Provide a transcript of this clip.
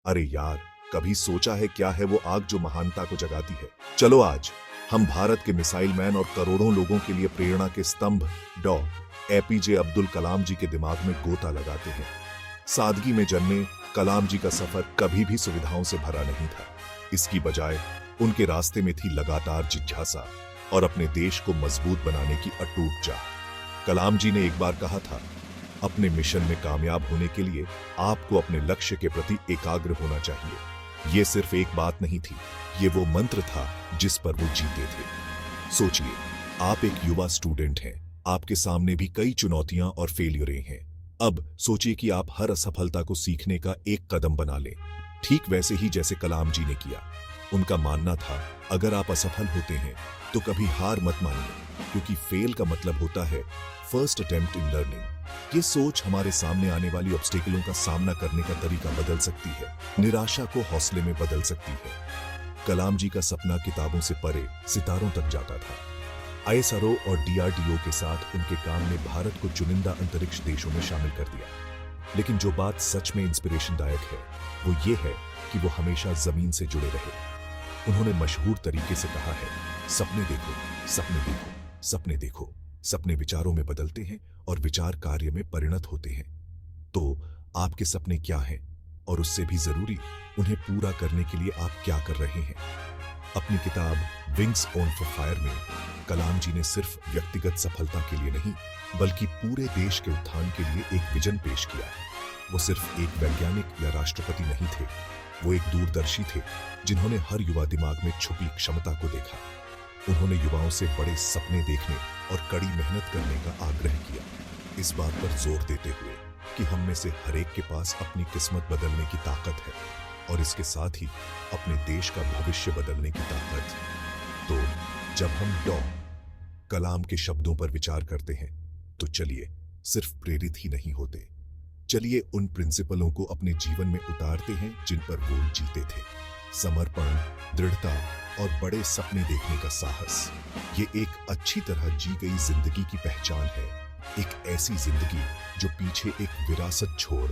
अरे यार, कभी सोचा है क्या है वो आग जो महानता को जगाती है? चलो आज हम भारत के मिसाइल मैन और करोड़ों लोगों के लिए प्रेरणा के स्तंभ डॉ. एपीजे अब्दुल कलाम जी के दिमाग में गोता लगाते हैं। सादगी में जन्मे कलाम जी का सफर कभी भी सुविधाओं से भरा नहीं था। इसकी बजाय उनके रास्ते में थी लगातार जिज्ञासा और अपने देश को मजबूत बनाने की अटूट चाह। कलाम जी ने एक बार कहा था, अपने मिशन में कामयाब होने के लिए आपको अपने लक्ष्य के प्रति एकाग्र होना चाहिए। ये सिर्फ एक बात नहीं थी, ये वो मंत्र था जिस पर वो जीते थे। सोचिए, आप एक युवा स्टूडेंट हैं, आपके सामने भी कई चुनौतियां और फेलियरें हैं। अब सोचिए कि आप हर असफलता को सीखने का एक कदम बना लें, ठीक वैसे ही जैसे कलाम जी ने किया। उनका मानना था, अगर आप असफल होते हैं तो कभी हार मत मानिए, क्योंकि फेल का मतलब होता है फर्स्ट अटेम्प्ट इन लर्निंग। ये सोच हमारे सामने आने वाली ऑब्स्टेकलों का सामना करने का तरीका बदल सकती है, निराशा को हौसले में बदल सकती है। कलाम जी का सपना किताबों से परे सितारों तक जाता था। आईएसआरओ और डीआरडीओ के साथ उनके काम ने भारत को चुनिंदा अंतरिक्ष देशों में शामिल कर दिया। लेकिन जो बात सच में इंस्पिरेशनदायक है वो ये है कि वो हमेशा जमीन से जुड़े रहे। उन्होंने मशहूर तरीके से कहा है, सपने देखो, सपने देखो, सपने देखो। सपने विचारों में बदलते हैं और विचार कार्य में परिणत होते हैं। तो आपके सपने क्या हैं, और उससे भी जरूरी, उन्हें पूरा करने के लिए आप क्या कर रहे हैं? अपनी किताब विंग्स ऑन फॉर फायर में कलाम जी ने सिर्फ व्यक्तिगत सफलता के लिए नहीं, बल्कि पूरे देश के उत्थान के लिए एक विजन पेश किया। वो सिर्फ एक वैज्ञानिक या राष्ट्रपति नहीं थे, वो एक दूरदर्शी थे जिन्होंने हर युवा दिमाग में छुपी क्षमता को देखा। उन्होंने युवाओं से बड़े सपने देखने और कड़ी मेहनत करने का आग्रह किया, इस बात पर जोर देते हुए कि हम में से हर एक के पास अपनी किस्मत बदलने की ताकत है, और इसके साथ ही अपने देश का भविष्य बदलने की ताकत। तो जब हम डॉ. कलाम के शब्दों पर विचार करते हैं तो चलिए सिर्फ प्रेरित ही नहीं होते, चलिए उन प्रिंसिपलों को अपने जीवन में उतारते हैं जिन पर वो जीते थे। समर्पण, दृढ़ता और बड़े सपने देखने का साहस, ये एक अच्छी तरह जी गई जिंदगी की पहचान है। एक ऐसी जिंदगी जो पीछे एक विरासत छोड़